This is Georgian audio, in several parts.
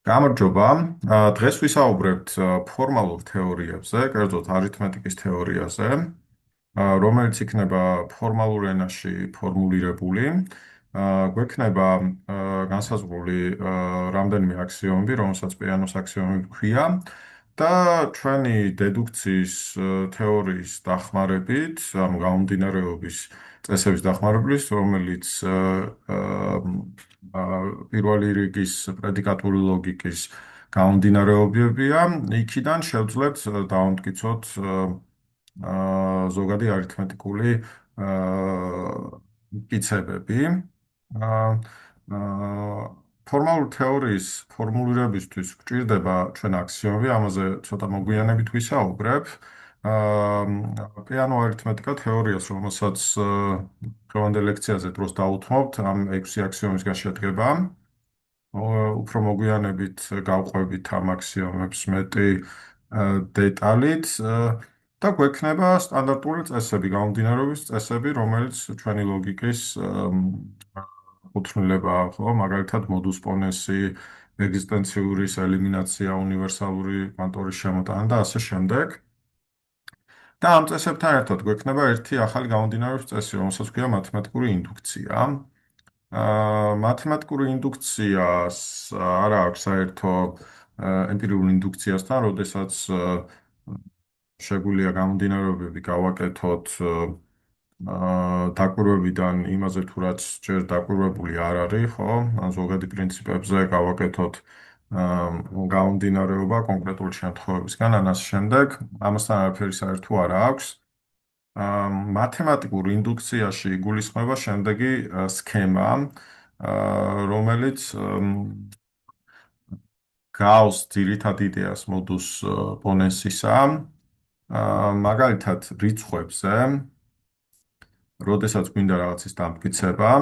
გამარჯობა. დღეს ვისაუბრებთ ფორმალურ თეორიებზე, კერძოდ არითმეტიკის თეორიაზე, რომელიც იქნება ფორმალურ ენაში ფორმულირებული. გვექნება განსაზღვრული რამდენიმე აქსიომები, რომელსაც პიანოს აქსიომები ჰქვია და ჩვენი დედუქციის თეორიის დახმარებით, ამ გამომდინარეობის წესების დახმარებით, რომელიც პირველი რიგის პრედიკატული ლოგიკის გამომდინარეობებია, იქიდან შევძლებთ დავამტკიცოთ ზოგადი არითმეტიკული მტკიცებები. აა, აა, ფორმალურ თეორიის ფორმულირებისთვის გვჭირდება ჩვენ აქსიომები, ამაზე ცოტა მოგვიანებით ვისაუბრებ. პიანო არითმეტიკა თეორიას, რომელსაც დღევანდელ ლექციაზე დროს დავუთმობთ, ამ 6 აქსიომისგან შედგება. უფრო მოგვიანებით გავყვებით ამ აქსიომებს მეტი დეტალით და გვექნება სტანდარტული წესები, გამომდინარეობის წესები, რომელიც ჩვენი ლოგიკის კუთვნილებაა, ხო? მაგალითად, modus ponensi, ეგზისტენციურის ელიმინაცია, უნივერსალური კვანტური შემოტანა და ასე შემდეგ. და ამ წესებთან ერთად გვექნება ერთი ახალი გამომდინარეობის წესი, რომელსაც ქვია მათემატიკური ინდუქცია. მათემატიკური ინდუქციას არ აქვს საერთო ემპირიული ინდუქციასთან, როდესაც შეგვიძლია გამომდინარეობები გავაკეთოთ დაკვირვებიდან იმაზე, თუ რაც ჯერ დაკვირვებული არ არის, ხო? ან ზოგადი პრინციპებზე გავაკეთოთ გამომდინარეობა კონკრეტული შემთხვევებისგან, ან ასე შემდეგ. ამასთან არაფერი საერთო არ აქვს. მათემატიკურ ინდუქციაში იგულისხმება შემდეგი სქემა, რომელიც გავს ძირითად იდეას modus ponens-ისა, მაგალითად რიცხვებზე, როდესაც გვინდა რაღაცის დამტკიცება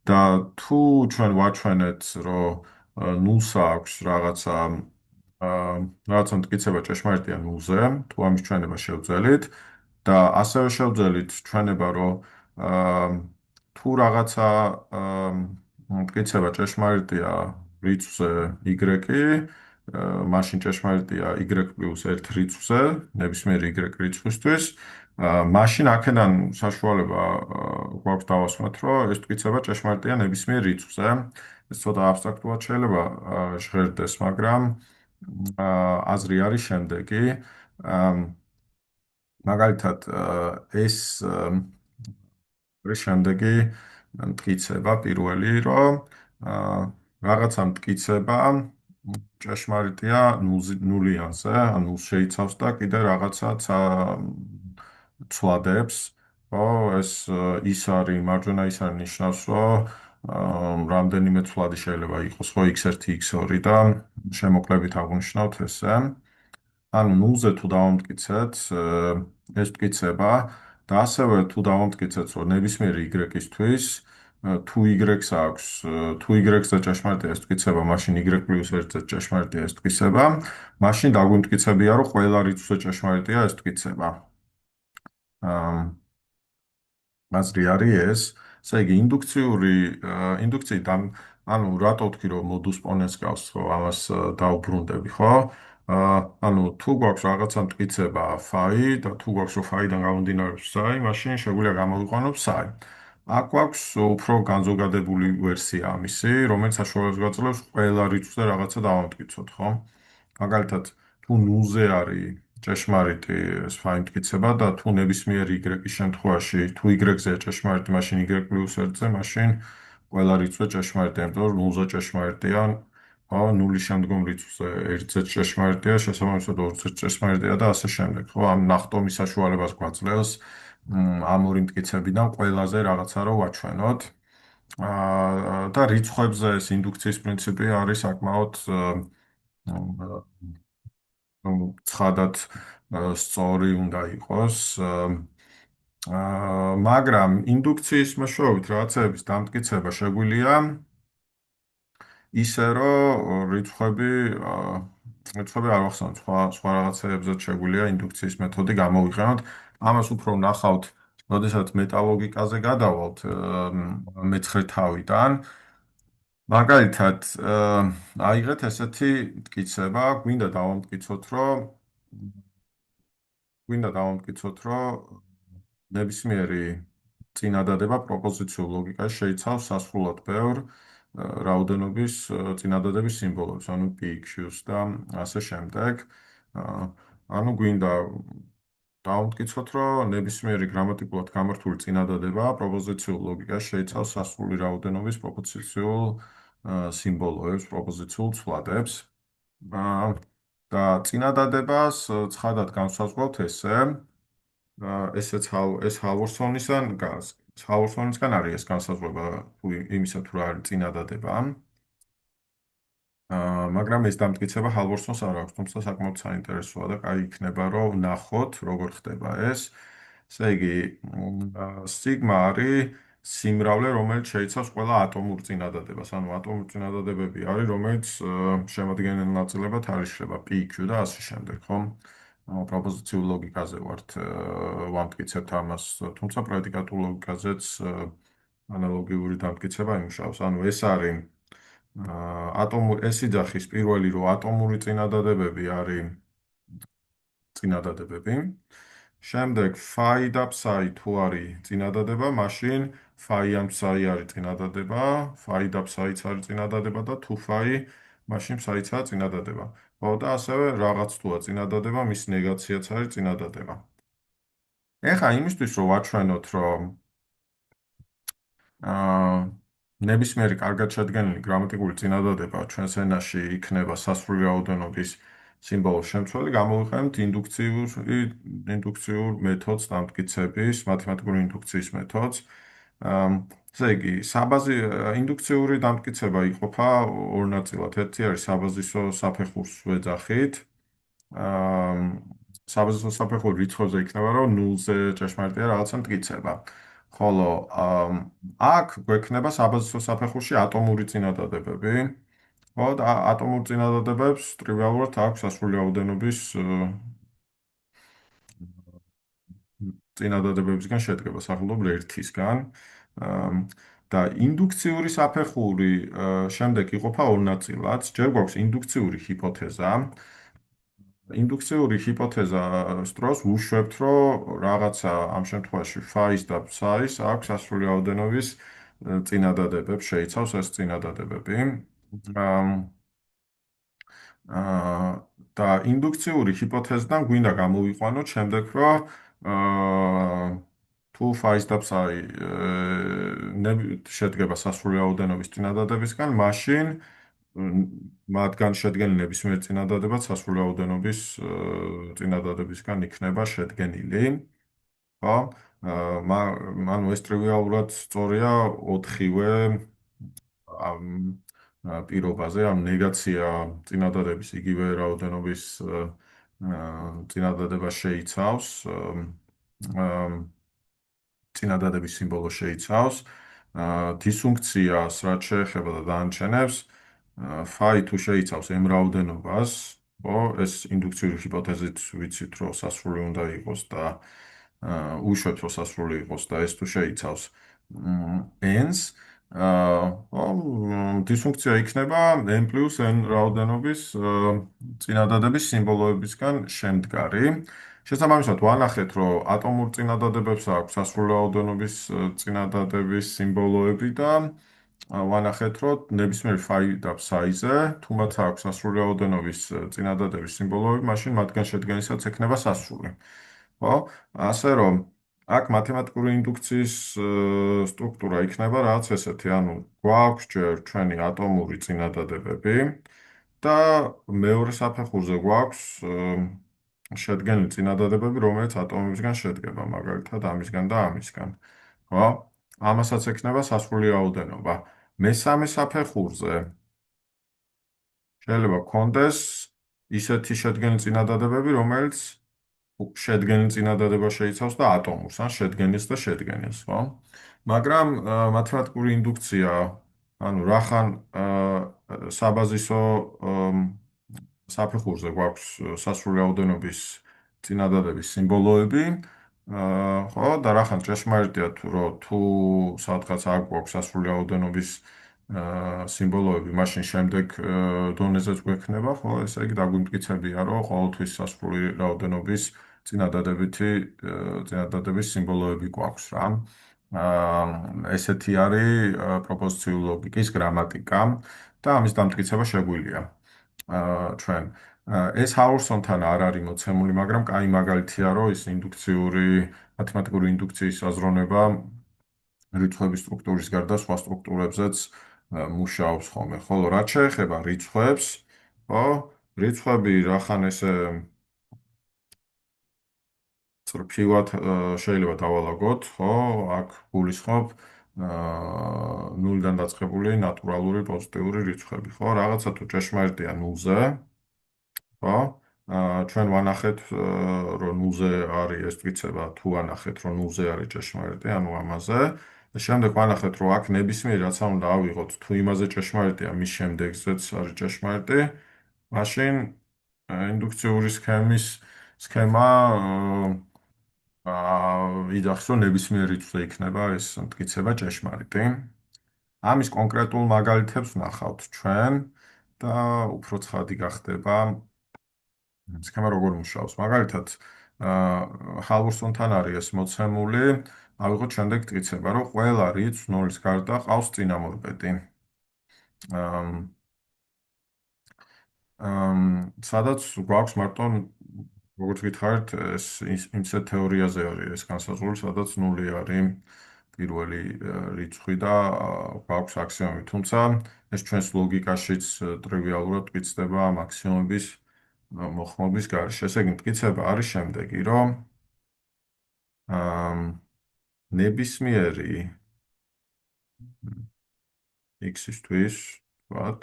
და თუ ჩვენ ვაჩვენეთ, რომ ნულს აქვს რაღაცა მტკიცება ჭეშმარიტია ნულზე, თუ ამის ჩვენება შევძელით და ასევე შევძელით ჩვენება, რომ თუ რაღაცა მტკიცება ჭეშმარიტია რიცხვზე y, მაშინ ჭეშმარიტია y + 1 რიცხვზე, ნებისმიერი y რიცხვისთვის, მაშინ აქედან საშუალება გვაქვს დავასვათ, რომ ეს მტკიცება ჭეშმარიტია ნებისმიერ რიცხვზე. ეს ცოტა აბსტრაქტულად შეიძლება ჟღერდეს, მაგრამ აზრი არის შემდეგი. მაგალითად, ეს შემდეგი მტკიცება პირველი, რომ რაღაცა მტკიცება ჭეშმარიტია ნულიანზე, ან ნულს შეიცავს და კიდე რაღაცა ცვლადებს, ხო, ეს ის არის, მარჯვენა ის არის ნიშნავს, რომ რამდენიმე ცვლადი შეიძლება იყოს, ხო, x1, x2 და შემოკლებით აღვნიშნავთ ესე. ანუ ნულზე თუ დავამტკიცეთ ეს მტკიცება და ასევე თუ დავამტკიცეთ, რომ ნებისმიერი y-ისთვის თუ y-ს აქვს, თუ y-ზე ჭეშმარიტია ეს მტკიცება, მაშინ y + 1-ზე ჭეშმარიტია ეს მტკიცება, მაშინ დაგვიმტკიცებია, რომ ყველა რიცხვზე ჭეშმარიტია ეს მტკიცება. აზრი არის ეს, ესე იგი ინდუქციით ანუ რატო ვთქვი, რომ modus ponens გავს, რომ ამას დაუბრუნდები, ხო? ანუ თუ გვაქვს რაღაცა მტკიცება phi და თუ გვაქვს რომ phi-დან გამომდინარეობს psi, მაშინ შეგვიძლია გამოვიყვანოთ psi. აქ გვაქვს უფრო განზოგადებული ვერსია ამისი, რომელიც საშუალებას გვაძლევს ყველა რიცხვზე რაღაცა დავამტკიცოთ, ხო? მაგალითად, თუ ნულზე არის ჭეშმარიტი ეს phi მტკიცება და თუ ნებისმიერ y-ის შემთხვევაში, თუ y-ზეა ჭეშმარიტი, მაშინ y + 1-ზე, მაშინ ყველა რიცხვზე ჭეშმარიტია, იმიტომ რომ ნულზე ჭეშმარიტია, ხო, ნულის შემდგომ რიცხვზე 1-ზე ჭეშმარიტია, შესაბამისად 2-ზე ჭეშმარიტია და ასე შემდეგ, ხო, ამ ნახტომის საშუალებას გვაძლევს ამ ორი მტკიცებიდან ყველაზე რაღაცა რო ვაჩვენოთ. და რიცხვებზე ეს ინდუქციის პრინციპი არის საკმაოდ ცხადად სწორი უნდა იყოს. მაგრამ ინდუქციის მეშვეობით რაღაცების დამტკიცება შეგვიძლია ისე, რომ რიცხვები არ ვახსენოთ, სხვა რაღაცებზეც შეგვიძლია ინდუქციის მეთოდი გამოვიყენოთ. ამას უფრო ვნახავთ, როდესაც მეტალოგიკაზე გადავალთ მე-9 თავიდან. მაგალითად, აიღეთ ესეთი მტკიცება, გვინდა დავამტკიცოთ, რომ ნებისმიერი წინადადება პროპოზიციურ ლოგიკაში შეიცავს სასრულად ბევრ რაოდენობის წინადადების სიმბოლოებს, ანუ PQs და ასე შემდეგ. აა, ანუ გვინდა დავამტკიცოთ, რომ ნებისმიერი გრამატიკულად გამართული წინადადება პროპოზიციურ ლოგიკაში შეიცავს სასრული რაოდენობის პროპორციულ სიმბოლოებს, პროპოზიციულ ცვლადებს. აა, და წინადადებას ცხადად განსაზღვრავთ ესე. ეს ჰალვორსონისგან არის ეს განსაზღვრება იმისა თუ რა არის წინადადება. მაგრამ ეს დამტკიცება ჰალვორსონს არ აქვს, თუმცა საკმაოდ საინტერესოა და კაი იქნება რომ ნახოთ როგორ ხდება ეს. ესე იგი, სიგმა არის სიმრავლე, რომელიც შეიცავს ყველა ატომურ წინადადებას. ანუ ატომურ წინადადებები არის, რომელიც შემადგენელ ნაწილებად არ იშლება PQ და ასე შემდეგ, ხო? პროპოზიციულ ლოგიკაზე ვამტკიცებთ ამას, თუმცა პრედიკატულ ლოგიკაზეც ანალოგიური დამტკიცება იმუშავებს. ანუ ეს არის ეს იძახის პირველი, რომ ატომური წინადადებები არის წინადადებები. შემდეგ phi და psi თუ არის წინადადება, მაშინ phi ან psi არის წინადადება, phi და psi-ც არის წინადადება და თუ phi, მაშინ psi-ცა წინადადება. ხო და ასევე რაღაც თუა წინადადება, მის ნეგაციაც არის წინადადება. ეხლა იმისთვის რომ ვაჩვენოთ, რომ აა ნებისმიერი კარგად შედგენილი გრამატიკული წინადადება ჩვენს ენაში იქნება სასრული რაოდენობის სიმბოლოს შემცველი, გამოვიყენებთ ინდუქციურ მეთოდს დამტკიცების, მათემატიკური ინდუქციის მეთოდს. აა ესე იგი, ინდუქციური დამტკიცება იყოფა ორ ნაწილად. ერთი არის საბაზისო საფეხურს ვეძახით. აა საბაზისო საფეხური რიცხვებზე იქნება, რომ 0-ზე ჭეშმარიტია რაღაცა მტკიცება. ხოლო აქ გვექნება საბაზისო საფეხურში ატომური წინადადებები. ხო, და ატომურ წინადადებებს ტრივიალურად აქვს სასრული რაოდენობის წინადადებებისგან შედგება, სახელობრივ 1-ისგან. აა, და ინდუქციური საფეხური შემდეგ იყოფა ორ ნაწილად. ჯერ გვაქვს ინდუქციური ჰიპოთეზა. ინდუქციური ჰიპოთეზას დროს ვუშვებთ, რომ რაღაცა ამ შემთხვევაში phi-ს და psi-ს აქვს სასრული რაოდენობის წინადადებებს, შეიცავს ეს წინადადებები. აა აა, და ინდუქციური ჰიპოთეზიდან გვინდა გამოვიყვანოთ შემდეგ, რომ თუ phi-ს და psi შედგება სასრული რაოდენობის წინადადებისგან, მაშინ მათგან შედგენილი ნებისმიერ წინადადება სასრული რაოდენობის წინადადებისგან იქნება შედგენილი. ხო? ანუ ეს ტრივიალურად სწორია 4-ვე ამ პირობაზე, ამ ნეგაცია წინადადების იგივე რაოდენობის წინადადება შეიცავს. წინადადების სიმბოლო შეიცავს. დისფუნქციას, რაც შეეხება და დანარჩენებს, phi თუ შეიცავს m რაოდენობას, ხო, ეს ინდუქციური ჰიპოთეზით ვიცით, რომ სასრული უნდა იყოს და უშვებთ, რომ სასრული იყოს და ეს თუ შეიცავს n-ს, დისფუნქცია იქნება n + n რაოდენობის წინადადების სიმბოლოებისგან შემდგარი. შესაბამისად, ვანახეთ, რომ ატომურ წინადადებებს აქვს სასრული რაოდენობის წინადადების სიმბოლოები და ვანახეთ, რომ ნებისმიერ phi და psi-ზე, თუ მათ აქვს სასრული რაოდენობის წინადადების სიმბოლოები, მაშინ მათგან შედგენისაც ექნება სასრული. ხო? ასე რომ აქ მათემატიკური ინდუქციის სტრუქტურა იქნება რაღაც ესეთი, ანუ გვაქვს ჯერ ჩვენი ატომური წინადადებები და მეორე საფეხურზე გვაქვს შედგენილი წინადადებები, რომელიც ატომებისგან შედგება, მაგალითად ამისგან და ამისგან. ხო? ამასაც ექნება სასრული რაოდენობა. მესამე საფეხურზე შეიძლება გქონდეს ისეთი შედგენილი წინადადებები, რომელიც შედგენილ წინადადება შეიცავს და ატომურს, ან შედგენილს და შედგენილს, ხო? მაგრამ მათემატიკური ინდუქცია, ანუ რახან საბაზისო საფეხურზე გვაქვს სასრული რაოდენობის წინადადების სიმბოლოები, ხო, და რახან ჭეშმარიტია თუ სადღაც არ გვაქვს სასრული რაოდენობის სიმბოლოები, მაშინ შემდეგ დონეზეც გვექნება, ხო, ესე იგი დაგვიმტკიცებია, რომ ყოველთვის სასრული რაოდენობის წინადადების სიმბოლოები გვაქვს რა. ესეთი არის პროპორციულ ლოგიკის გრამატიკა და ამის დამტკიცება შეგვიძლია. ჩვენ ეს ჰაურსონთან არ არის მოცემული, მაგრამ კაი მაგალითია, რომ ის მათემატიკური ინდუქციის აზროვნება რიცხვების სტრუქტურის გარდა სხვა სტრუქტურებზეც მუშაობს ხოლმე. ხოლო რაც შეეხება რიცხვებს, ხო, რიცხვები რახან ესე წრფივად შეიძლება დავალაგოთ, ხო, აქ გულისხმობ ნულიდან დაწყებული ნატურალური პოზიტიური რიცხვები, ხო, რაღაცა თუ ჭეშმარიტია ნულზე, ხო? ჩვენ ვანახეთ, რომ ნულზე არის ეს მტკიცება, თუ ვანახეთ, რომ ნულზე არის ჭეშმარიტი, ანუ ამაზე. და შემდეგ ვანახეთ, რომ აქ ნებისმიერი რაც უნდა ავიღოთ, თუ იმაზე ჭეშმარიტია, მის შემდეგზეც არის ჭეშმარიტი, მაშინ ინდუქციური სქემა ვიძახს, რომ ნებისმიერი რიცხვი იქნება ეს მტკიცება ჭეშმარიტი. ამის კონკრეტულ მაგალითებს ვნახავთ ჩვენ და უფრო ცხადი გახდება სქემა როგორ მუშაობს. მაგალითად, ჰალვორსონთან არის ეს მოცემული, ავიღოთ შემდეგ მტკიცება, რომ ყველა რიცხვს ნულის გარდა ყავს წინამორბედი. სადაც გვაქვს მარტო როგორც გითხარით, ეს იმცეთ თეორიაზე არის ეს განსაზღვრული, სადაც ნული არის პირველი რიცხვი და გვაქვს აქსიომი. თუმცა ეს ჩვენს ლოგიკაშიც ტრივიალურად მტკიცდება ამ აქსიომების მოხმობის გარშე. ესე იგი, მტკიცება არის შემდეგი, რომ აა ნებისმიერი x-ისთვის, ვთქვათ,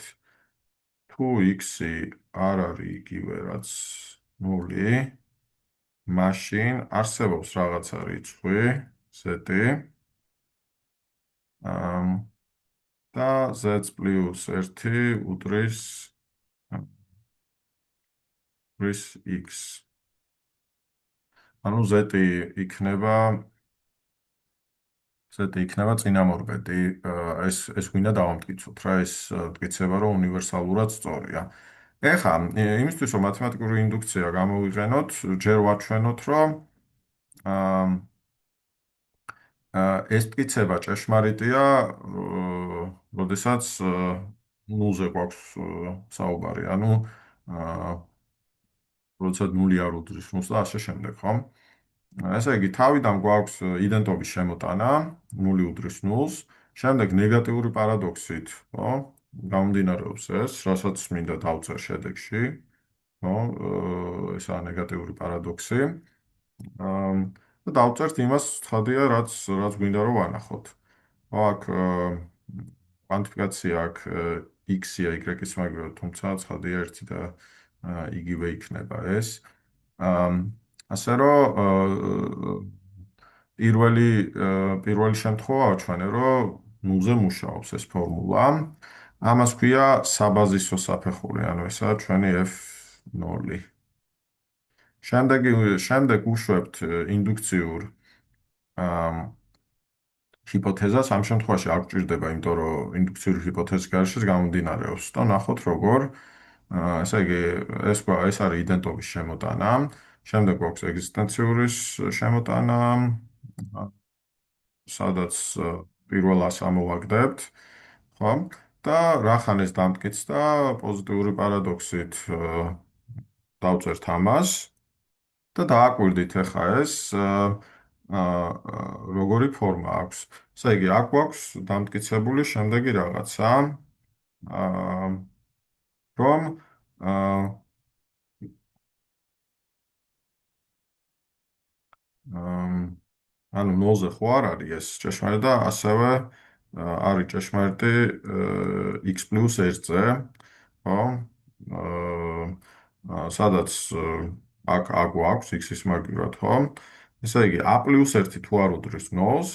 თუ x-ი არ არის იგივე რაც 0, მაშინ არსებობს რაღაცა რიცხვი z-ი და z პლუს 1 უდრის x. ანუ z-ი იქნება წინამორბედი. ეს გვინდა დავამტკიცოთ რა, ეს მტკიცება რომ უნივერსალურად სწორია. ეხლა, იმისთვის რომ მათემატიკური ინდუქცია გამოვიყენოთ, ჯერ ვაჩვენოთ, რომ ეს მტკიცება ჭეშმარიტია, როდესაც ნულზე გვაქვს საუბარი, ანუ როდესაც ნული არ უდრის ნულს და ასე შემდეგ, ხო? ესე იგი, თავიდან გვაქვს იდენტობის შემოტანა, ნული უდრის ნულს, შემდეგ ნეგატიური პარადოქსით, ხო? გამომდინარეობს ეს, რასაც მინდა დავწერ შედეგში, ხო? ესაა ნეგატიური პარადოქსი. და დავწერთ იმას, ცხადია, რაც გვინდა რომ ვანახოთ. ხო, აქ კვანტიფიკაცია აქ x-ია, y-ის მაგივრად, თუმცა ცხადია ერთი და იგივე იქნება ეს. ასე რომ პირველი შემთხვევა ვაჩვენე, რომ ნულზე მუშაობს ეს ფორმულა. ამას ქვია საბაზისო საფეხური, ანუ ესაა ჩვენი f0. შემდეგ უშვებთ ინდუქციურ ჰიპოთეზას, ამ შემთხვევაში არ გვჭირდება, იმიტომ რომ ინდუქციური ჰიპოთეზის გარშეც გამომდინარეობს და ნახოთ როგორ. ესე იგი, ეს არის იდენტობის შემოტანა. შემდეგ გვაქვს ეგზისტენციური შემოტანა, სადაც პირველას ამოვაგდებთ, ხო? და რახან ეს დამტკიცდა პოზიტიური პარადოქსით დავწერთ ამას და დააკვირდით ახლა ეს როგორი ფორმა აქვს. ესე იგი, აქ გვაქვს დამტკიცებული შემდეგი რაღაცა, რომ ანუ 0-ზე ხო არ არის ეს ჭეშმარიტი და ასევე არის ჭეშმარიტი x პლუს 1-ზე, ხო? სადაც აქ გვაქვს x-ის მაგივრად, ხო? ესე იგი, a პლუს 1 თუ არ უდრის 0-ს,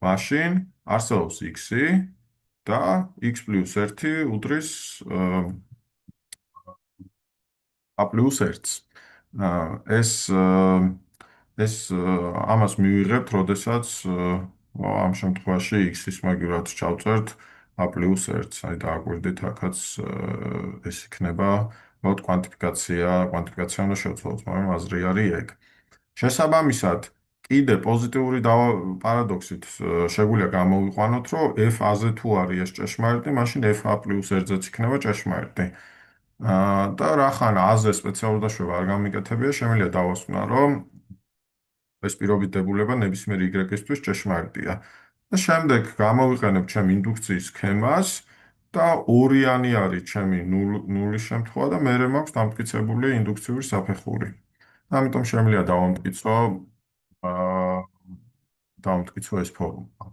მაშინ არსებობს x-ი და x პლუს 1 უდრის a პლუს 1-ს. ეს ამას მივიღებთ, როდესაც ამ შემთხვევაში x-ის მაგივრად ჩავწერთ a პლუს 1, აი დააკვირდით აქაც ეს იქნება, მოდ კვანტიფიკაცია უნდა შევცვალოთ, მაგრამ აზრი არის ეგ. შესაბამისად, კიდე პოზიტიური პარადოქსით შეგვიძლია გამოვიყვანოთ, რომ f-აზე თუ არის ეს ჭეშმარიტი, მაშინ f-a პლუს 1-ზეც იქნება ჭეშმარიტი. და რახან a-ზე სპეციალური დაშვება არ გამიკეთებია, შემიძლია დავასვნა, რომ ეს პირობით დებულება ნებისმიერ y-ისთვის ჭეშმარიტია. და შემდეგ გამოვიყენებ ჩემ ინდუქციის სქემას და ორიანი არის ჩემი ნულის შემთხვევა და მერე მაქვს დამტკიცებული ინდუქციური საფეხური. ამიტომ შემიძლია აა დავამტკიცო ეს ფორმულა.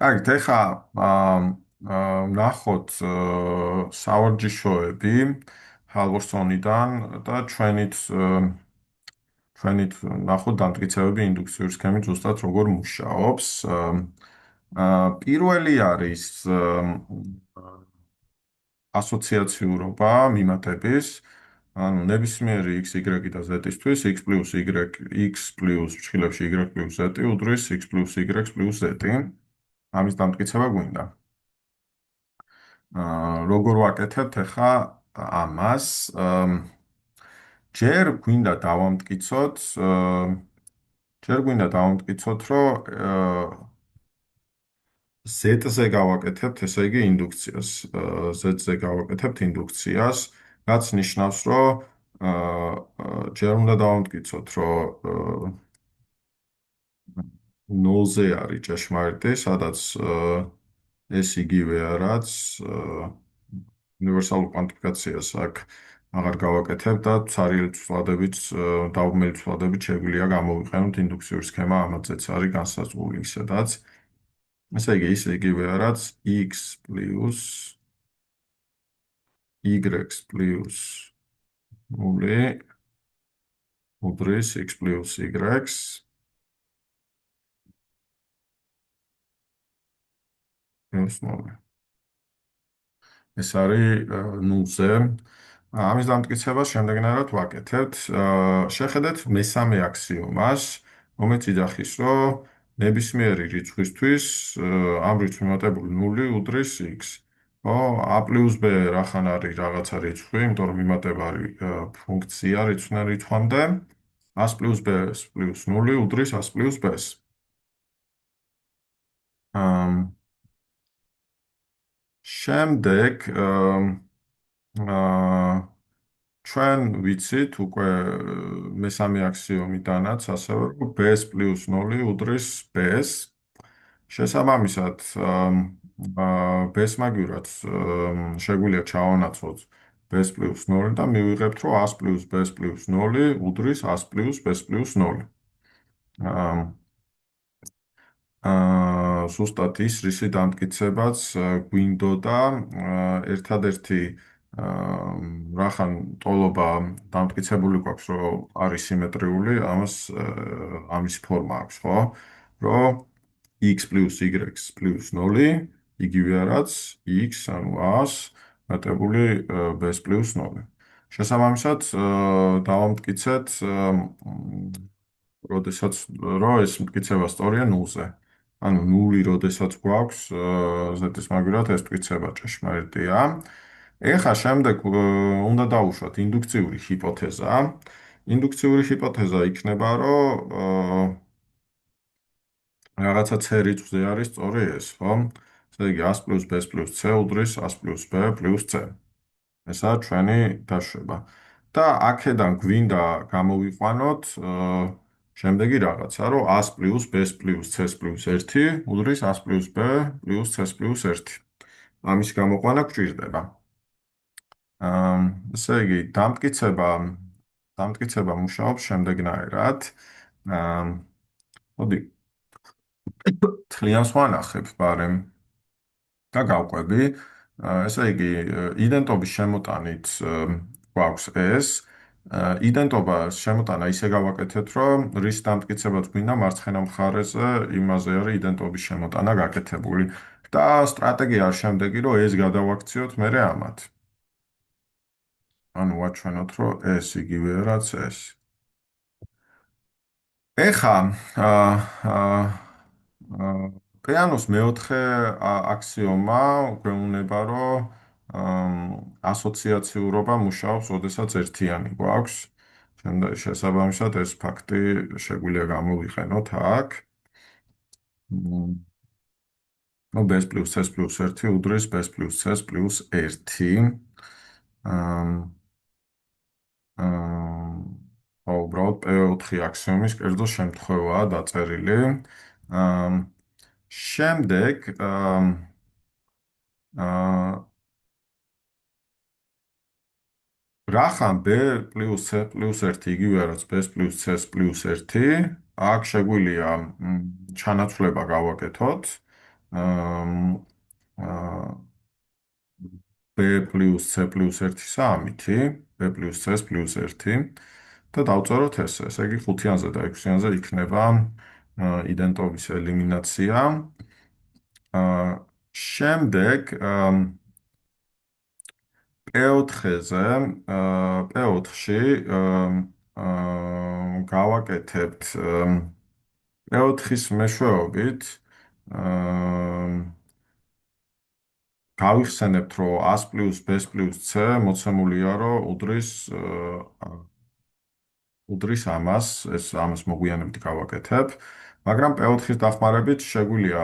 კარგით, ეხა ნახოთ სავარჯიშოები ჰალვორსონიდან და ჩვენით ნახოთ დამტკიცებები ინდუქციური სქემით ზუსტად როგორ მუშაობს. პირველი არის ასოციაციურობა მიმატების, ანუ ნებისმიერი x, y და z-ისთვის x პლუს y, x პლუს ფრჩხილებში y პლუს z უდრის x პლუს y პლუს z. ამის დამტკიცება გვინდა. როგორ ვაკეთებთ ახლა ამას? ჯერ გვინდა დავამტკიცოთ, რომ Z-ზე გავაკეთებთ, ესე იგი ინდუქციას. Z-ზე გავაკეთებთ ინდუქციას, რაც ნიშნავს, რომ ჯერ უნდა დავამტკიცოთ, რომ 0-ზე არის ჭეშმარიტი, სადაც ეს იგივეა, რაც უნივერსალურ კვანტიფიკაციას აქ აღარ გავაკეთებ და ცარიელი ცვლადებით, დაუბრუნებელი ცვლადებით შეგვიძლია გამოვიყენოთ ინდუქციური სქემა, ამათზეც არის განსაზღვრული, სადაც ესე იგი ის იგივეა, რაც x პლუს y პლუს 0 უდრის x პლუს y პლუს 0. ეს არის 0-ზე. ამის დამტკიცებას შემდეგნაირად ვაკეთებთ. შეხედეთ მესამე აქსიომას, რომელიც იძახის, რომ ნებისმიერი რიცხვისთვის ამ რიცხვს მიმატებული 0 უდრის x. ხო, a პლუს b რახან არის რაღაცა რიცხვი, იმიტომ რომ მიმატება არის ფუნქცია რიცხვიდან რიცხვამდე. a პლუს b პლუს 0 უდრის a პლუს b-ს. შემდეგ ჩვენ ვიცით უკვე მესამე აქსიომიდანაც ასევე რომ b-ს პლუს 0 უდრის b-ს. შესაბამისად, b-ს მაგივრად შეგვიძლია ჩავანაცვლოთ b-ს პლუს 0 და მივიღებთ, რომ a პლუს b-ს პლუს 0 უდრის a პლუს b-ს პლუს 0. ზუსტად ის რისი დამტკიცებაც გვინდოდა ერთადერთი რახან ტოლობა დამტკიცებული გვაქვს რომ არის სიმეტრიული ამის ფორმა აქვს ხო რომ x პლუს y პლუს 0 იგივეა რაც x ანუ a-ს მეტებული b-ს პლუს 0 შესაბამისად დავამტკიცეთ როდესაც ეს მტკიცება სწორია 0-ზე ანუ 0 როდესაც გვაქვს z-ის მაგივრად ეს მტკიცება ჭეშმარიტია. ეხლა შემდეგ უნდა დავუშვათ ინდუქციური ჰიპოთეზა. ინდუქციური ჰიპოთეზა იქნება, რომ რაღაცა c რიცხვზე არის სწორი ეს, ხო? ესე იგი a პლუს b პლუს c უდრის a პლუს b პლუს c. ესაა ჩვენი დაშვება. და აქედან გვინდა გამოვიყვანოთ შემდეგი რაღაცა, რომ a პლუს b პლუს c პლუს 1 უდრის a პლუს b პლუს c პლუს 1. ამის გამოყვანა გვჭირდება. ესე იგი, დამტკიცება მუშაობს შემდეგნაირად. მოდი, თლიანს ვანახებ ბარემ და გავყვები. ესე იგი, იდენტობის შემოტანით გვაქვს ეს. იდენტობას შემოტანა ისე გავაკეთეთ, რომ რის დამტკიცებაც გვინდა მარცხენა მხარეზე იმაზე არის იდენტობის შემოტანა გაკეთებული. და სტრატეგია არის შემდეგი, რომ ეს გადავაქციოთ მერე ამათ. ანუ ვაჩვენოთ, რომ ეს იგივეა რაც ეს. ეხა პეანოს მეოთხე აქსიომა გვეუბნება, რომ ასოციაციურობა მუშაობს, ოდესაც ერთიანი გვაქვს. შესაბამისად, ეს ფაქტი შეგვიძლია გამოვიყენოთ აქ. მ, ნუ b plus c plus 1 უდრის b plus c plus 1. უბრალოდ P4 აქსიომის კერძო შემთხვევაა დაწერილი. აა, შემდეგ რახან B plus C plus 1 იგივე რაც B plus C plus 1, აქ შეგვიძლია ჩანაცვლება გავაკეთოთ. აა B plus C plus 1 3-ი, B plus C plus 1 და დავწეროთ ესე. ესე იგი 5-იანზე და 6-იანზე იქნება იდენტობის ელიმინაცია. შემდეგ P4-ზე, P4-ში გავაკეთებთ P4-ის მეშვეობით გავიხსენებთ, რომ A plus B plus C მოცემულია, რომ უდრის ამას, ამას მოგვიანებით გავაკეთებ, მაგრამ P4-ის დახმარებით შეგვიძლია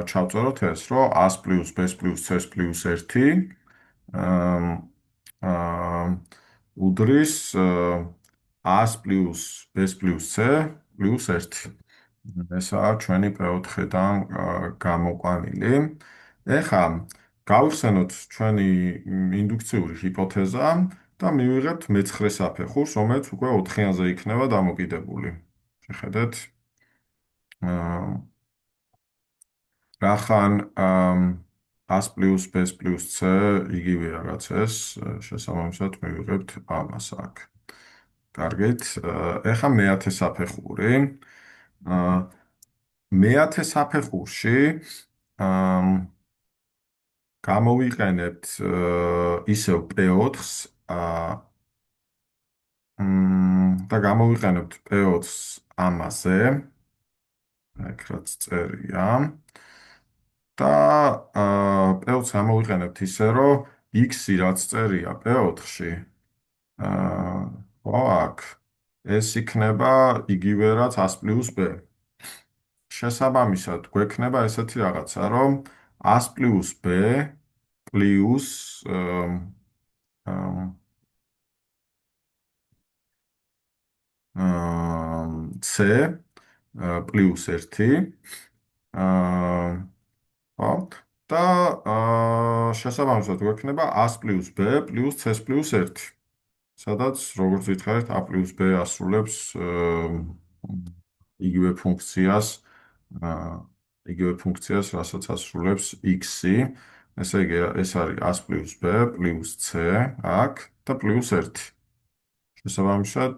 ჩავწეროთ ეს, რომ A plus B plus C plus 1 უდრის A plus B plus C plus 1. ესაა ჩვენი P4-დან გამოყვანილი. ეხლა გავიხსენოთ ჩვენი ინდუქციური ჰიპოთეზა და მივიღებთ მე-9 საფეხურს, რომელიც უკვე 4-იანზე იქნება დამოკიდებული. შეხედეთ. რახან A plus B plus C იგივეა რაც ეს, შესაბამისად მივიღებთ ამას აქ. კარგით, ეხლა მე-10 საფეხური. მე-10 საფეხურში გამოვიყენებთ ისევ P4-ს და გამოვიყენებთ P4-ს ამაზე, აქ რაც წერია. და P4-ს გამოვიყენებთ ისე, რომ X-ი რაც წერია P4-ში, აქ ეს იქნება იგივე რაც A plus B. შესაბამისად, გვექნება ესეთი რაღაცა, რომ A plus B plus C plus 1 ხო? და შესაბამისად გვექნება A plus B plus C plus 1. სადაც, როგორც ვითხარით, A plus B ასრულებს იგივე ფუნქციას, რასაც ასრულებს X-ი. ესე იგი, ეს არის A plus B plus C აქ და plus 1. შესაბამისად,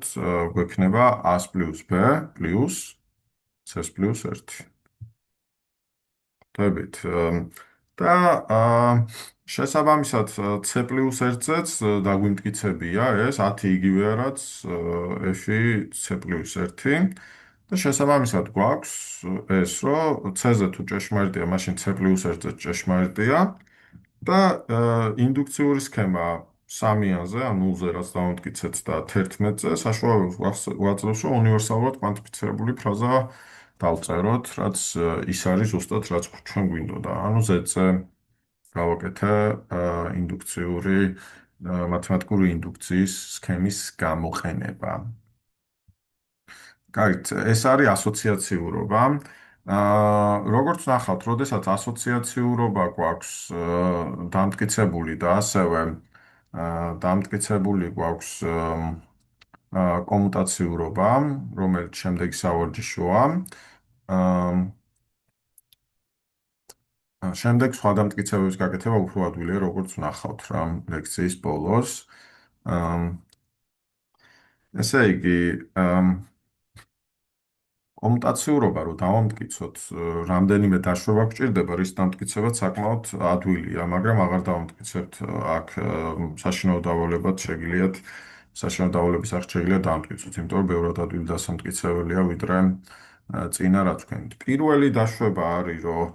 გვექნება A plus B plus C plus 1. ხვდებით. და შესაბამისად C plus 1-ზეც დაგვიმტკიცებია ეს 10 იგივეა რაც F-ი C plus 1. და შესაბამისად გვაქვს ეს, რომ C-ზე თუ ჭეშმარიტია, მაშინ C plus 1-ზე ჭეშმარიტია და ინდუქციური სქემა 3-იანზე, ან 0-ზე რაც დავამტკიცეთ და 11-ზე საშუალებას გვაძლევს, რომ უნივერსალურად კვანტიფიცირებული ფრაზა დავწეროთ, რაც ის არის ზუსტად რაც ჩვენ გვინდოდა. ანუ Z-ზე გავაკეთე ინდუქციური მათემატიკური ინდუქციის სქემის გამოყენება. კარგით, ეს არის ასოციაციურობა. როგორც ნახავთ, როდესაც ასოციაციურობა გვაქვს დამტკიცებული და ასევე დამტკიცებული გვაქვს კომუტაციურობა, რომელიც შემდეგი სავარჯიშოა. შემდეგ სხვა დამტკიცებების გაკეთება უფრო ადვილია, როგორც ნახავთ რა ლექციის ბოლოს. ესე იგი, კომუტაციურობა რო დავამტკიცოთ, რამდენიმე დაშვება გვჭირდება, რის დამტკიცებაც საკმაოდ ადვილია, მაგრამ აღარ დავამტკიცებთ აქ საშინაო დავალებად შეგიძლიათ საშინაო დავალების სახით შეგიძლიათ დავამტკიცოთ, იმიტომ რომ ბევრად ადვილი დასამტკიცებელია, ვიდრე წინა რაც ვქენით. პირველი დაშვება არის, რომ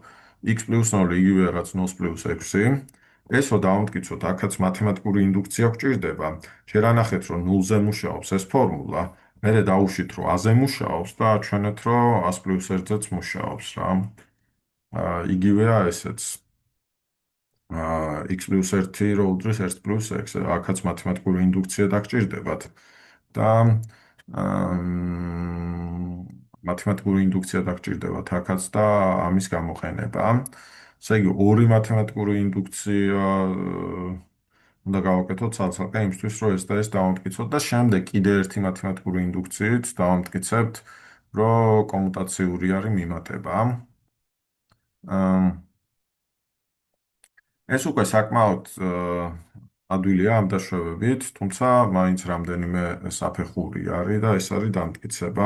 x პლუს 0 იგივეა რაც 0 პლუს 6. ესო დავამტკიცოთ, აქაც მათემატიკური ინდუქცია გვჭირდება. შენ ანახეთ, რომ 0-ზე მუშაობს ეს ფორმულა, მერე დაუშვით, რომ a-ზე მუშაობს და აჩვენეთ, რომ 100 პლუს 1-ზეც მუშაობს რა. იგივეა ესეც. x პლუს 1 რო უდრის 1 პლუს 6, აქაც მათემატიკური ინდუქცია დაგჭირდებათ. და მათემატიკური ინდუქცია დაგჭირდებათ აქაც და ამის გამოყენება. ესე იგი, ორი მათემატიკური ინდუქცია უნდა გავაკეთოთ ცალ-ცალკე იმისთვის, რომ ეს და ეს დავამტკიცოთ და შემდეგ კიდე ერთი მათემატიკური ინდუქციით დავამტკიცებთ, რომ კომუტაციური არის მიმატება. ეს უკვე საკმაოდ ადვილია ამ დაშვებებით, თუმცა მაინც რამდენიმე საფეხური არის და ეს არის დამტკიცება.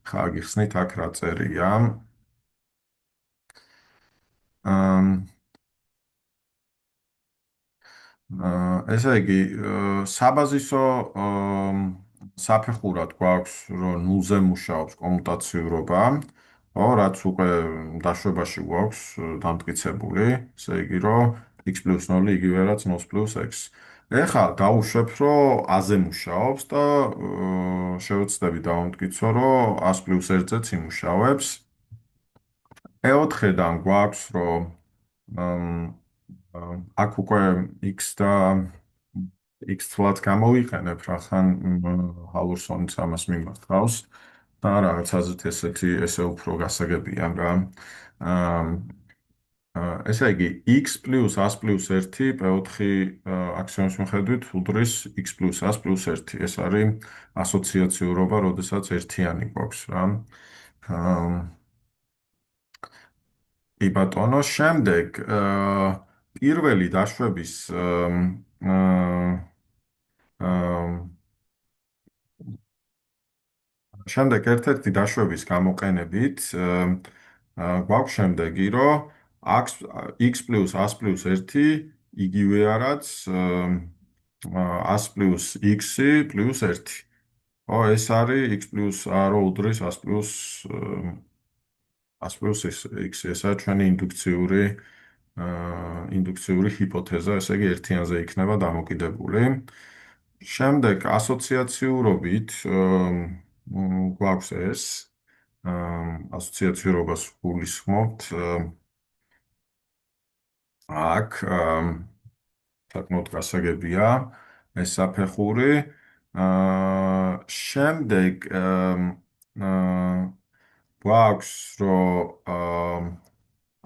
ხა გიხსნით აქ რა წერია. ესე იგი, საბაზისო საფეხურად გვაქვს, რომ 0-ზე მუშაობს კომუტაციურობა, რაც უკვე დაშვებაში გვაქვს დამტკიცებული, ესე იგი, რომ x პლუს 0 იგივე რაც 0 პლუს 6. ეხლა დავუშვებ, რომ a-ზე მუშაობს და შევეცდები დავამტკიცო, რომ 100 პლუს 1-ზეც იმუშავებს. E4-დან გვაქვს, რომ აქ უკვე x და x თლად გამოვიყენებ, რახან ჰალურსონიც ამას მიმართავს და რაღაც აზრით ესე უფრო გასაგებია რა. ესე იგი, x პლუს 100 პლუს 1 P4 აქსიომის მიხედვით უდრის x პლუს 100 პლუს 1. ეს არის ასოციაციურობა, როდესაც ერთიანი გვაქვს რა. კი ბატონო, შემდეგ პირველი დაშვების შემდეგ ერთ-ერთი დაშვების გამოყენებით გვაქვს შემდეგი, რომ x პლუს 100 პლუს 1 იგივეა რაც 100 პლუს x პლუს 1. ეს არის x პლუს r უდრის 100 პლუს 100 პლუს x. ესაა ჩვენი ინდუქციური ჰიპოთეზა, ესე იგი ერთიანზე იქნება დამოკიდებული. შემდეგ ასოციაციურობით გვაქვს ეს ასოციაციურობას გულისხმობთ აქ საკმაოდ გასაგებია ეს საფეხური. შემდეგ გვაქვს, რომ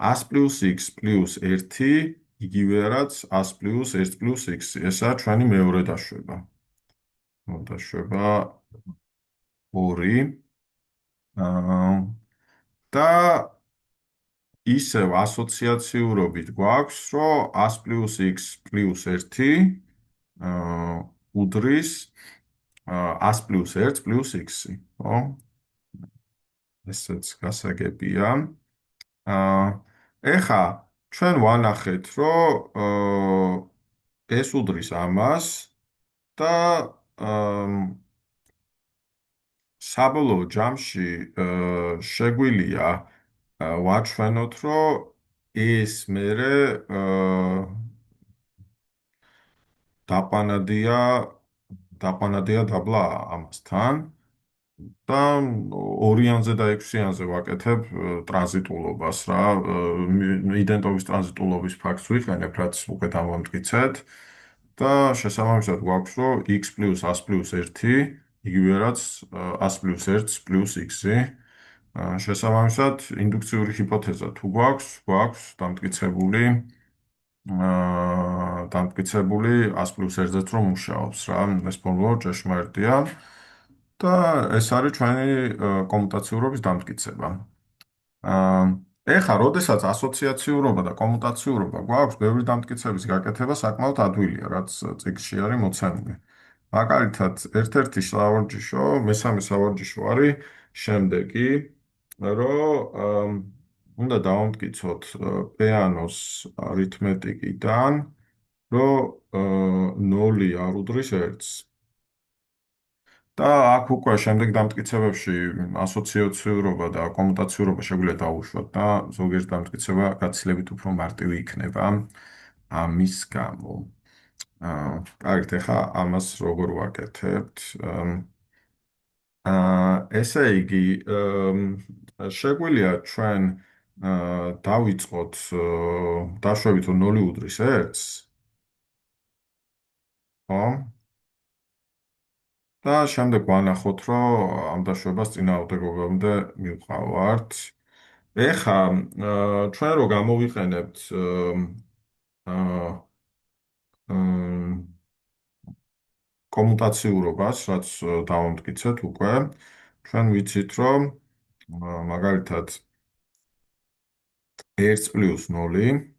100 პლუს x პლუს 1 იგივეა რაც 100 პლუს 1 პლუს x. ესაა ჩვენი მეორე დაშვება. დაშვება 2. და ისევ ასოციაციურობით გვაქვს, რომ 100 პლუს x პლუს 1 უდრის 100 პლუს 1 პლუს x. ხო? ესეც გასაგებია. ეხა ჩვენ ვანახეთ, რომ ეს უდრის ამას და საბოლოო ჯამში შეგვიძლია ვაჩვენოთ, რომ ეს მერე დაყვანადია დაბლა ამასთან და ორიანზე და ექვსიანზე ვაკეთებ ტრანზიტულობას რა. იდენტობის ტრანზიტულობის ფაქტს ვიყენებ, რაც უკვე დავამტკიცეთ და შესაბამისად გვაქვს, რომ x პლუს 100 პლუს 1 იგივე რაც 100 პლუს 1 პლუს x-ი. შესაბამისად, ინდუქციური ჰიპოთეზა თუ გვაქვს დამტკიცებული 100 პლუს 1-ზეც რომ მუშაობს რა. ეს ფორმულა ჭეშმარიტია და ეს არის ჩვენი კომუტაციურობის დამტკიცება. ეხლა, როდესაც ასოციაციურობა და კომუტაციურობა გვაქვს, ბევრი დამტკიცების გაკეთება საკმაოდ ადვილია, რაც წიგნში არის მოცემული. მაგალითად, ერთ-ერთი სავარჯიშო, მესამე სავარჯიშო არის შემდეგი, რომ უნდა დავამტკიცოთ პეანოს არითმეტიკიდან, რომ 0 არ უდრის 1-ს. და აქ უკვე შემდეგ დამტკიცებებში ასოციაციურობა და კომუტაციურობა შეგვიძლია დავუშვათ და ზოგიერთი დამტკიცება გაცილებით უფრო მარტივი იქნება ამის გამო. კარგით, ახლა ამას როგორ ვაკეთებთ? ესე იგი, შეგვიძლია ჩვენ დავიწყოთ დაშვებით, რომ 0 უდრის 1-ს, ხო? და შემდეგ ვანახოთ, რომ ამ დაშვებას წინააღმდეგობამდე მივყავართ. ეხა ჩვენ რო გამოვიყენებთ აა, კომუტაციურობას, რაც დავამტკიცეთ უკვე, ჩვენ ვიცით, რომ მაგალითად 1 პლუს 0,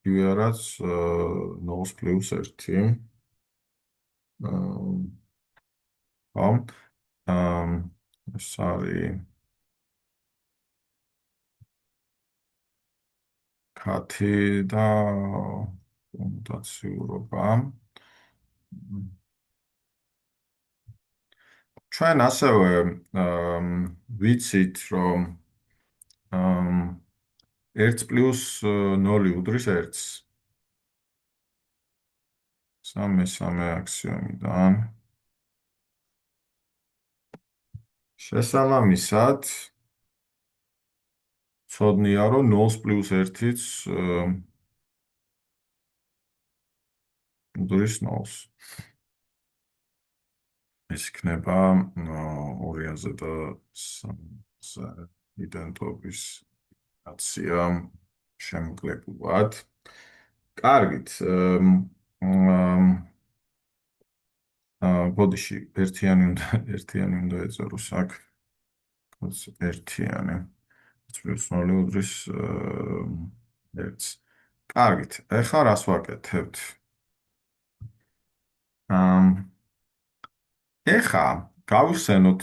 იგივეაც 0 პლუს 1. ხო? აა, ეს არის ქათი და კომუტაციურობა. ჩვენ ასევე ვიცით, რომ 1 პლუს 0 უდრის 1-ს. სამე აქსიომიდან. შესაბამისად, ცოდნია, რომ 0 პლუს 1-იც უდრის 0-ს. ეს იქნება 2-ზე და 3-ზე იდენტობის აცია შემკლებულად. კარგით. ბოდიში ერთიანი უნდა ეწეროს აქ. ერთიანი. პლუს 0 უდრის 1-ს. კარგით. ეხლა რას ვაკეთებთ? ეხა გავიხსენოთ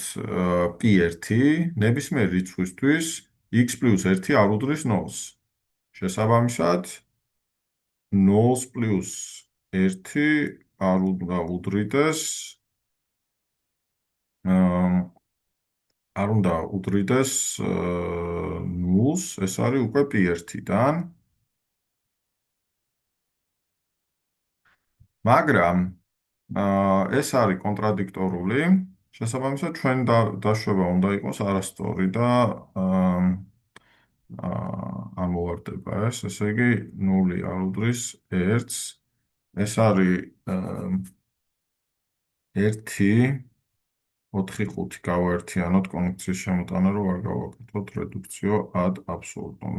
p1 ნებისმიერ რიცხვისთვის x პლუს 1 არ უდრის 0-ს. შესაბამისად 0 პლუს 1 არ უნდა უდრიდეს არ უნდა უდრიდეს 0-ს, ეს არის უკვე p1-დან. მაგრამ ეს არის კონტრადიქტორული. შესაბამისად, ჩვენ დაშვება უნდა იყოს არასწორი და ამოვარდება ეს. ესე იგი, 0 არ უდრის 1-ს. ეს არის 1, 4, 5 გავაერთიანოთ კონექციის შემოტანა, რომ არ გავაკეთოთ რედუქციო ad absurdum.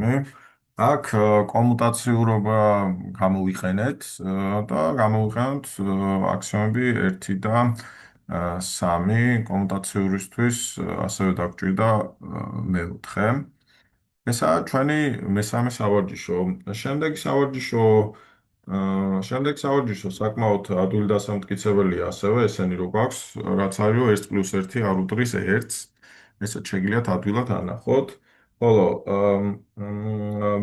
აქ კომუტაციურობა გამოვიყენეთ და გამოვიყენოთ აქსიომები 1 და 3 კომუტაციურისთვის, ასევე დაგჭირდა 4. ესაა ჩვენი მესამე სავარჯიშო. შემდეგი სავარჯიშო საკმაოდ ადვილი დასამტკიცებელია ასევე ესენი რო გვაქვს, რაც არის რომ 1 პლუს 1 არ უდრის 1-ს. ესეც შეგიძლიათ ადვილად ანახოთ. ხოლო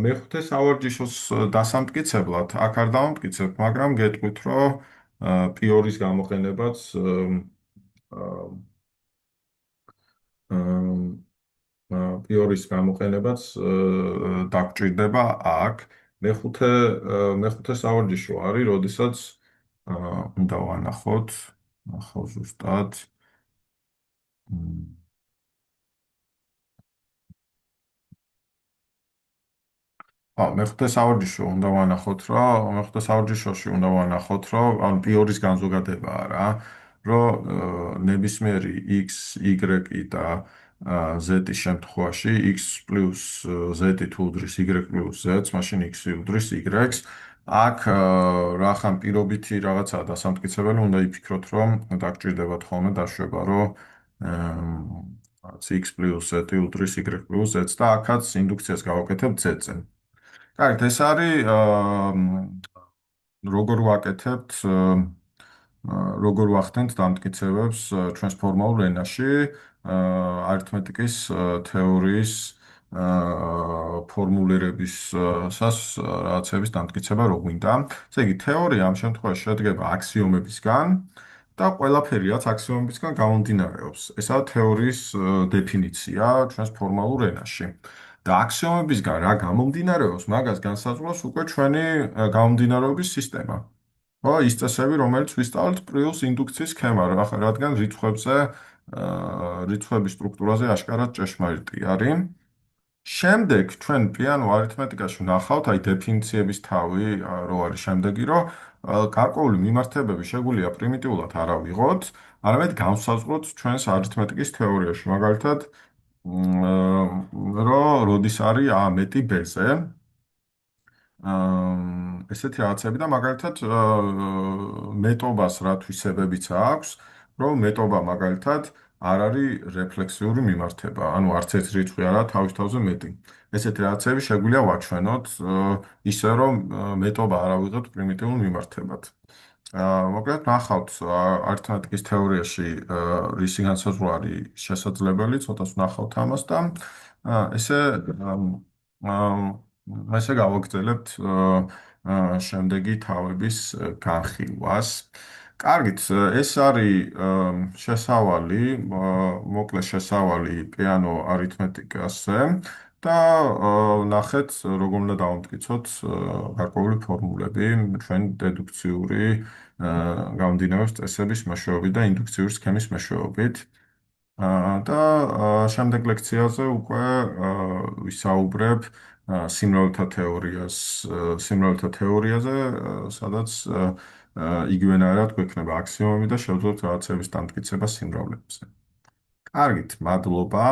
მეხუთე სავარჯიშოს დასამტკიცებლად აქ არ დავამტკიცებ, მაგრამ გეტყვით, რომ პიორის გამოყენებაც პიორის გამოყენებაც დაგჭირდება აქ. მეხუთე სავარჯიშო არის, როდესაც უნდა ვანახოთ, ახლა ზუსტად მეხუთე სავარჯიშო უნდა ვანახოთ, რომ მეხუთე სავარჯიშოში უნდა ვანახოთ, რომ ანუ პიორის განზოგადებაა რა, რომ ნებისმიერი x, y და z-ის შემთხვევაში x პლუს z თუ უდრის y პლუს z-ს, მაშინ x უდრის y-ს. აქ რახან პირობითი რაღაცაა დასამტკიცებელი, უნდა იფიქროთ, რომ დაგჭირდებათ ხოლმე დაშვება, რომ x პლუს z უდრის y პლუს z-ს და აქაც ინდუქციას გავაკეთებ z-ზე. კარგით, ეს არის როგორ ვაკეთებთ, როგორ ვახდენთ დამტკიცებებს ჩვენს ფორმალურ ენაში არითმეტიკის თეორიის ფორმულირების რაღაცების დამტკიცება რო გვინდა. ესე იგი, თეორია ამ შემთხვევაში შედგება აქსიომებისგან და ყველაფერი, რაც აქსიომებისგან გამომდინარეობს. ესაა თეორიის დეფინიცია ჩვენს ფორმალურ ენაში. და აქსიომებისგან რა გამომდინარეობს, მაგას განსაზღვრავს უკვე ჩვენი გამომდინარეობის სისტემა. ხო, ის წესები, რომელიც ვისწავლეთ პრიუს ინდუქციის სქემა, რადგან რიცხვების სტრუქტურაზე აშკარად ჭეშმარიტი არის. შემდეგ ჩვენ პიანო არითმეტიკაში ვნახავთ, აი დეფინიციების თავი რო არის შემდეგი, რომ გარკვეული მიმართებები შეგვიძლია პრიმიტიულად არ ავიღოთ, არამედ გავსაზღვროთ ჩვენს არითმეტიკის თეორიაში. მაგალითად, როდის არის a მეტი b-ზე, ესეთი რაღაცები და მაგალითად მეტობას რა თვისებებიც აქვს, რომ მეტობა მაგალითად არ არის რეფლექსიური მიმართება, ანუ არც ერთ რიცხვი არა თავის თავზე მეტი. ესეთი რაღაცები შეგვიძლია ვაჩვენოთ ისე რომ მეტობა არ ავიღოთ პრიმიტიულ მიმართებად. მოკლედ ნახავთ არითმეტიკის თეორიაში რისი განსაზღვრა არის შესაძლებელი, ცოტას ვნახავთ ამას და ესე ესე გავაგრძელებთ შემდეგი თავების განხილვას. კარგით, ეს არის შესავალი, მოკლე შესავალი პიანო არითმეტიკაზე და ნახეთ, როგორ უნდა დავამტკიცოთ გარკვეული ფორმულები ჩვენ დედუქციური გამომდინარეობს წესების მეშვეობით და ინდუქციური სქემის მეშვეობით. და შემდეგ ლექციაზე უკვე ვისაუბრებ სიმრავლეთა თეორიაზე, სადაც იგივენაირად გვექნება აქსიომები და შევძლოთ რაღაცების დამტკიცება სიმრავლეებზე. კარგით, მადლობა.